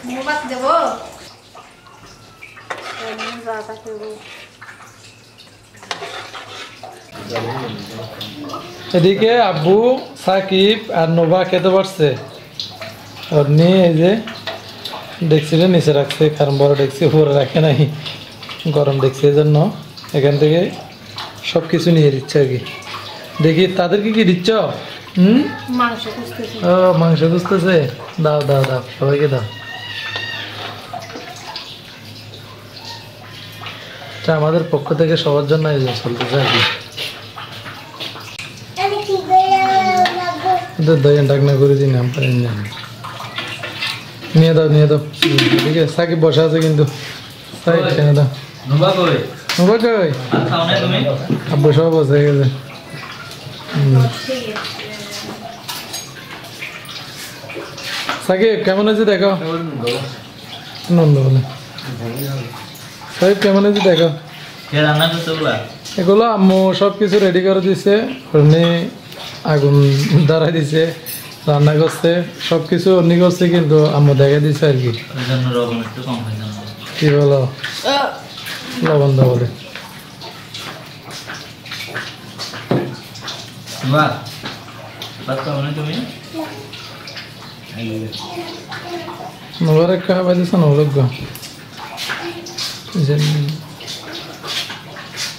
Mobile দেবো এদিকে আব্বু সাকিব আর নোভা খেতে পারছে ওর নিয়ে এই যে ডেক্সিটা নিচে রাখছে কারণ বড় ডেক্সি উপরে রাখে নাই গরম ডেক্সি এই জন্য এখান থেকে সব কিছু নিয়ে দিচ্ছে আর কি দেখি তাদেরকে কি দিচ্ছ ও মাংস খুঁজতেছে দাও দাও দাও সবাইকে দাও আমাদের পক্ষ থেকে সবার জন্য এই যে চলতেছে আর কি ডাকনা করে দিন নিয়ে দাও ঠিক আছে সাকিব বসা আছে কিন্তু দাও নোভা কই আব্বু সব বসে গেছে সাকিব কেমন আছে দেখো নন্দ বলে সাকিব কেমন আছে দেখো এগুলো আম্মু সব কিছু রেডি করে দিছে আগুন ধরাই দিছে রান্না করছে সবকিছু অন্য করছে কিন্তু আম্মু দেখা দিছে আর কি কি বলো লবণ দাও বলে নোভার খাওয়া দিছ না ওলগ্য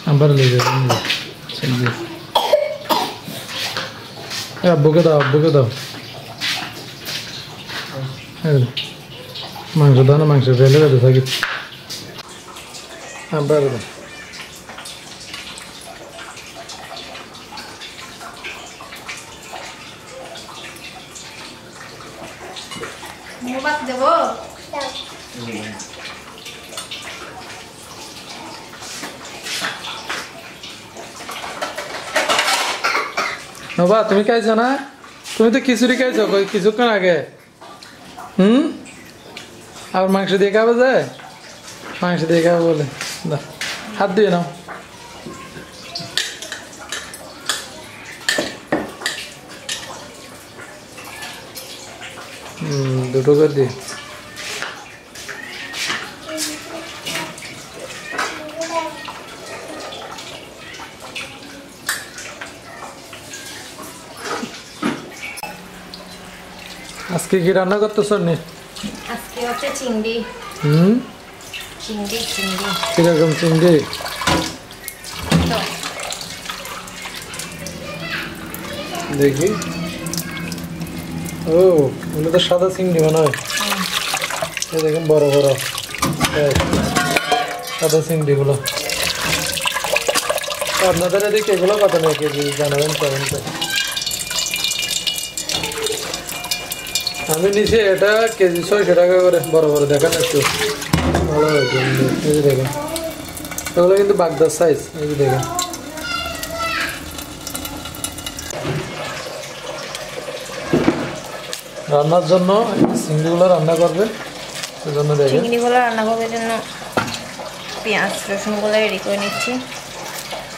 আবার লেগে যাবে আব্বুকে দাও মাংস দাও না মাংস ফেলে বেঁধে থাকি আবার দাও মোবাইল দেবো নোভা তুমি খাইছো না তুমি তো খিচুড়ি খাইছো কিছুক্ষণ আগে আর মাংস দিয়ে খাবে যায় মাংস দিয়ে খাবে বলে হাত দিয়ে নাও দুটো করে দিয়ে আজকে কি রান্না করতেছ নি আজকে হচ্ছে চিংড়ি চিংড়ি কিরকম চিংড়ি দেখি ও ওগুলো তো সাদা চিংড়ি মনে হয় দেখুন বড় বড় সাদা চিংড়িগুলো আপনাদের এদিকে এগুলো কত নেই কেজি জানাবেন কেমন তো আমি নিচে এটা কেজি 600 টাকা করে বড় বড় দেখান একটু ভালো হয়েছে এই যে দেখেন এগুলো কিন্তু বাগদার সাইজ এই যে দেখেন রান্নার জন্য চিংড়িগুলো রান্না করবে সেজন্য দেখেন চিংড়িগুলো রান্না করবার জন্য পেঁয়াজ রসুনগুলো রেডি করে নিচ্ছি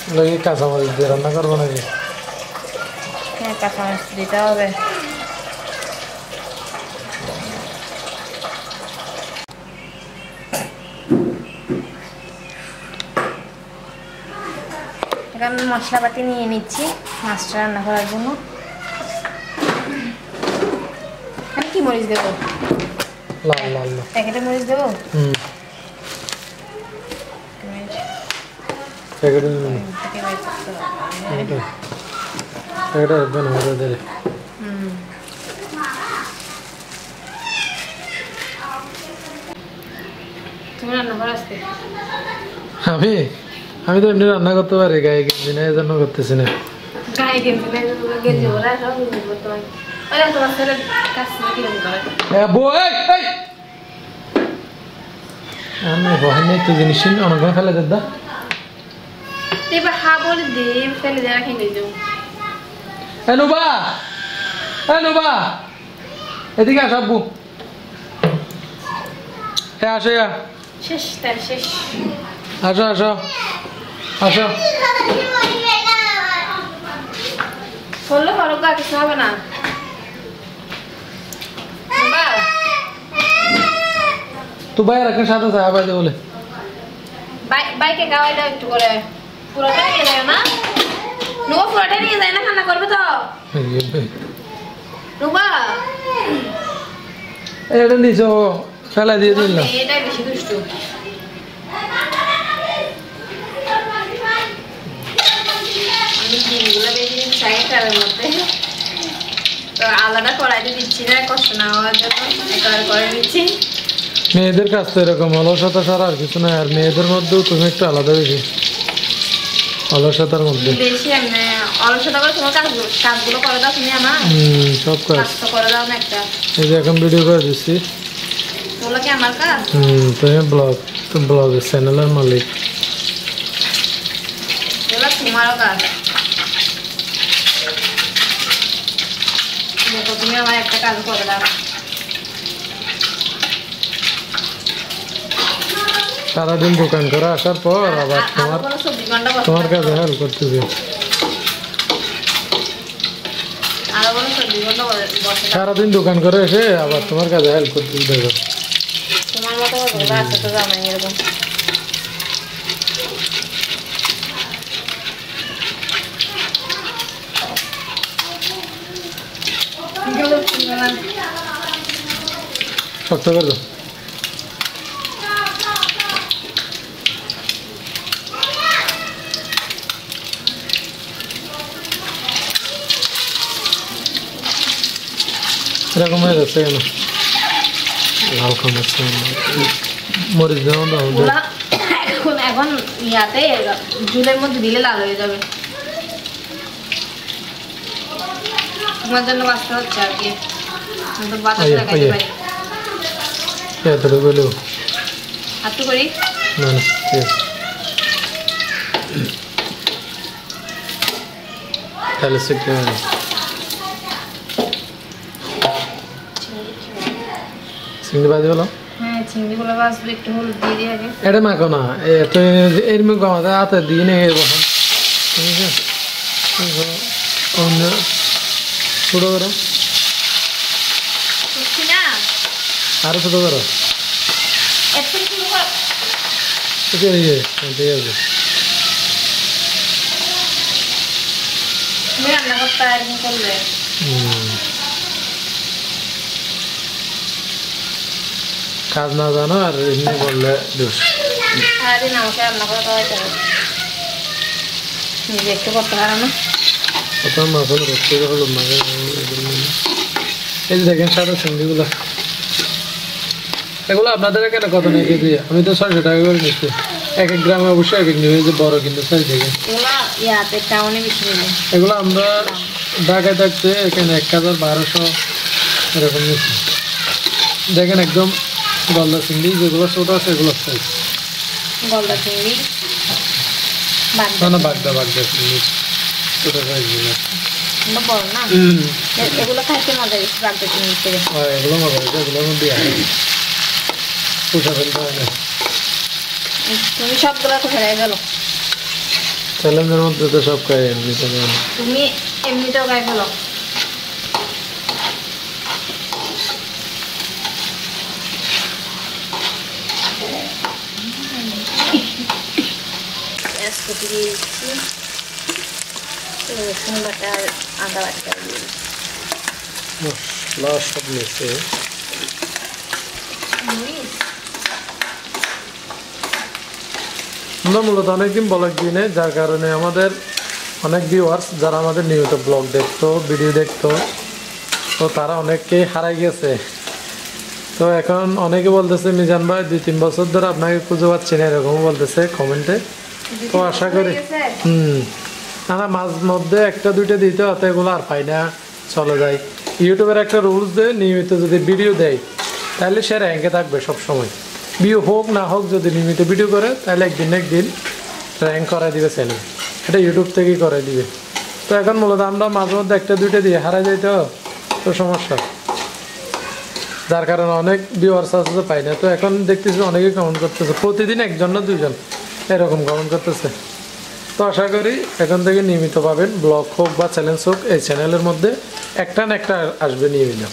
এগুলো কাঁচামরিচ দিয়ে রান্না করবো নাকি হ্যাঁ কাঁচামরিচ দিতে হবে আমি মশলাপাতি নিয়ে নিচ্ছি মাছটা রান্না করার জন্য আমি কি মরিচ দেবো লাল লাল প্যাকেটে মরিচ দেবো প্যাকেটে তুমি রান্না করা আসতে আমি তো এমনি রান্না করতে পারি গায়ে গেঞ্জি না এই জন্য করতেছি না গায়ে গেঞ্জি বলা সব করতে পারি তোমার ছেলে কাজ কিরকম করে আমি বহানে একটু জিনিস অনেকক্ষণ ফেলে দাদা এবার হা বলে দে ফেলে দেওয়া খেয়ে নিয়ে যাও নোভা এদিকে আস আব্বু হ্যাঁ আসো শেষ তাই শেষ আসো আসো আসো বললো করো গা কিছু হবে না তো ভাই রাখেন সাথে চা বাইদে বলে বাইকে খাওয়াই দাও একটু করে পুরোটা নিয়ে যায় না নুবা পুরোটা নিয়ে যায় না খানা করবে তো নুবা এটা নিছো ফেলা দিয়ে দিল না এটাই বেশি দুষ্টু আমি ডিমগুলো বেশি চাই তার মধ্যে তো আলাদা কড়াইতে দিচ্ছি না কষ্ট না হওয়ার জন্য একেবারে করে দিচ্ছি মেয়েদের কাছ তো এরকম অলসতা ছাড়া আর কিছু নয় আর মেয়েদের মধ্যেও তুমি একটু আলাদা বেশি অলসতার মধ্যে বেশি এমনি অলসতা করে তোমার কাজগুলো করে দাও তুমি আমার সব কাজ তো করে দাও না একটা এই যে এখন ভিডিও করে দিচ্ছি বলো কি আমার কাজ তুমি ব্লগের চ্যানেলের মালিক বলো তোমারও কাজ দেখো তুমি আমার একটা কাজ করে দাও সারাদিন দোকান করে আসার পর আবার তোমার কাছে হেল্প করতেছি সারাদিন দোকান করে এসে আবার তোমার কাছে হেল্প করতেছি দেখো তোমার মতো আছে তো জামাই এরকম শক্ত করে দাও এরকম হয়ে যাচ্ছে কেন লাল খামাচ্ছে মরিচ দেওয়া এখন ইয়াতে জুলের মধ্যে দিলে লাল হয়ে যাবে তোমার জন্য বাঁচতে হচ্ছে আর কি বাতাস লাগাইতে পারি এতটুকু একটু করি না না ঠিক আছে তাহলে শিখতে হবে চিংড়ি বাজি বলো হ্যাঁ চিংড়িগুলো বাঁচবে একটু হলুদ দিয়ে দিয়ে আগে এটা মাখো না তো এর মুখ আমাদের হাতে দিয়ে নিয়ে বসুন অন্য ছোটো করো না আরো ছোটো করো একটু শুরু কর ঠিক আছে তুমি রান্না করতে একদিন করলে কাজ না জানো আর এমনি বললে দোষ সারাদিন আমাকে রান্না করে খাওয়াইতে হবে নিজে একটু করতে পারো না প্রথম মাখন করতে হলো মাঝে এই যে দেখেন সাদা চিংড়িগুলো এগুলো আপনাদের এখানে কত নেই কেজি আমি তো 600 টাকা করে নিচ্ছি এক এক গ্রামে অবশ্যই এক এক নিয়ে যে বড় কিন্তু সাইজ দেখে এগুলো ইয়াতে টাউনে বেশি নিলে এগুলো আমরা ঢাকায় থাকতে এখানে 1000-1200 এরকম নিচ্ছি দেখেন একদম গলদা চিংড়ি যেগুলো ছোট আছে এগুলো সাইজ গলদা চিংড়ি না বাগদা চিংড়ি ছোট সাইজগুলো বড় না এগুলো খাইতে মজা বেশি বাগদা চিংড়ি থেকে এগুলো মজা হয়েছে এগুলোর মধ্যে পুষা ফেলতে হয় না তুমি সবগুলো কোথায় গেল চ্যালেঞ্জের মধ্যে তো সব খাই এমনি তুমি এমনিতেও গায়ে ফেলো রসুন বাটা আর আদা বাটা দিয়ে মশলা সব মিশে আমরা মূলত অনেকদিন ব্লগ দিই না যার কারণে আমাদের অনেক ভিউয়ার্স যারা আমাদের নিয়মিত ব্লগ দেখতো ভিডিও দেখতো তো তারা অনেককেই হারাই গেছে তো এখন অনেকে বলতেছে মিজান ভাই 2-3 বছর ধরে আপনাকে খুঁজে পাচ্ছি না এরকম বলতেছে কমেন্টে তো আশা করি না মাঝ মধ্যে একটা দুইটা দিতে হতো এগুলো আর পাই না চলে যায় ইউটিউবের একটা রুলস দেয় নিয়মিত যদি ভিডিও দেয় তাহলে সে র্যাঙ্কে থাকবে সবসময় ভিউ হোক না হোক যদি নিয়মিত ভিডিও করে তাহলে একদিন না একদিন র্যাঙ্ক করাই দিবে চ্যানেল এটা ইউটিউব থেকেই করাই দিবে তো এখন মূলত আমরা মাঝে মধ্যে একটা দুইটা দিয়ে হারাই যাই তো সমস্যা যার কারণে অনেক ভিউয়ার্স আছে পাই না তো এখন দেখতেছি অনেকেই কমেন্ট করতেছে প্রতিদিন একজন না দুইজন এরকম কমেন্ট করতেছে তো আশা করি এখন থেকে নিয়মিত পাবেন ব্লগ হোক বা চ্যালেঞ্জ হোক এই চ্যানেলের মধ্যে একটা না একটা আসবে নিয়মিত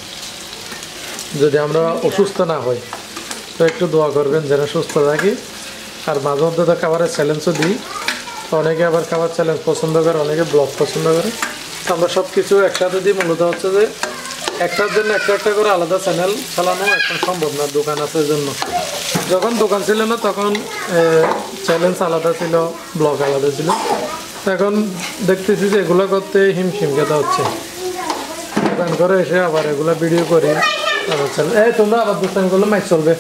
যদি আমরা অসুস্থ না হই তো একটু দোয়া করবেন যেন সুস্থ থাকি। আর মাঝে মধ্যে তো খাবারের চ্যালেঞ্জও দিই। তো অনেকে আবার খাবার চ্যালেঞ্জ পছন্দ করে, অনেকে ব্লগ পছন্দ করে। তো আমরা সব কিছু একসাথে দিই। মূলত হচ্ছে যে একটার জন্য একটা করে আলাদা চ্যানেল চালানো এখন সম্ভব না, দোকান আছে জন্য। যখন দোকান ছিল না তখন চ্যালেঞ্জ আলাদা ছিল, ব্লগ আলাদা ছিল। এখন দেখতেছি যে এগুলো করতে হিমশিম খেতে হচ্ছে। দোকান করে এসে আবার এগুলো ভিডিও করি আবার চ্যানেল। তোমরা আবার দোকান করলে মাইক চলবে।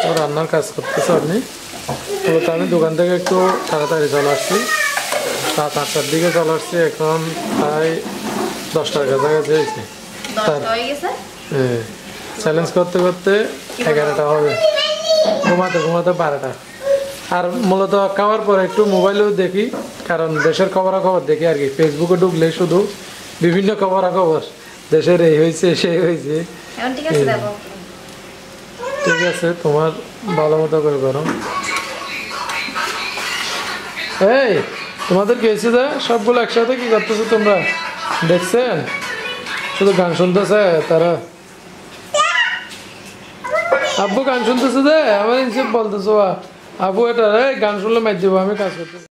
তো রান্নার কাজ করতেছে আপনি। তো আমি দোকান থেকে একটু তাড়াতাড়ি চলে আসছি, রাত 8টার দিকে চলে আসছি। এখন প্রায় 10টার কাছাকাছি হয়েছে। চ্যালেঞ্জ করতে করতে 11টা হবে, ঘুমাতে ঘুমাতে 12টা। আর মূলত খাওয়ার পর একটু মোবাইলেও দেখি, কারণ দেশের খবরাখবর দেখি আর কি। ফেসবুকে ঢুকলে শুধু বিভিন্ন খবরাখবর, দেশের এই হয়েছে সেই হয়েছে। ঠিক আছে, তোমার ভালো মতো করে করো। এই তোমাদের কি হয়েছে যে সবগুলো একসাথে কি করতেছো তোমরা? দেখছেন শুধু গান শুনতেছে তারা। আব্বু গান শুনতেছে যে আমার ইনসেপ বলতেছো, আব্বু এটা গান শুনলে মাই দেবো, আমি কাজ করতেছি।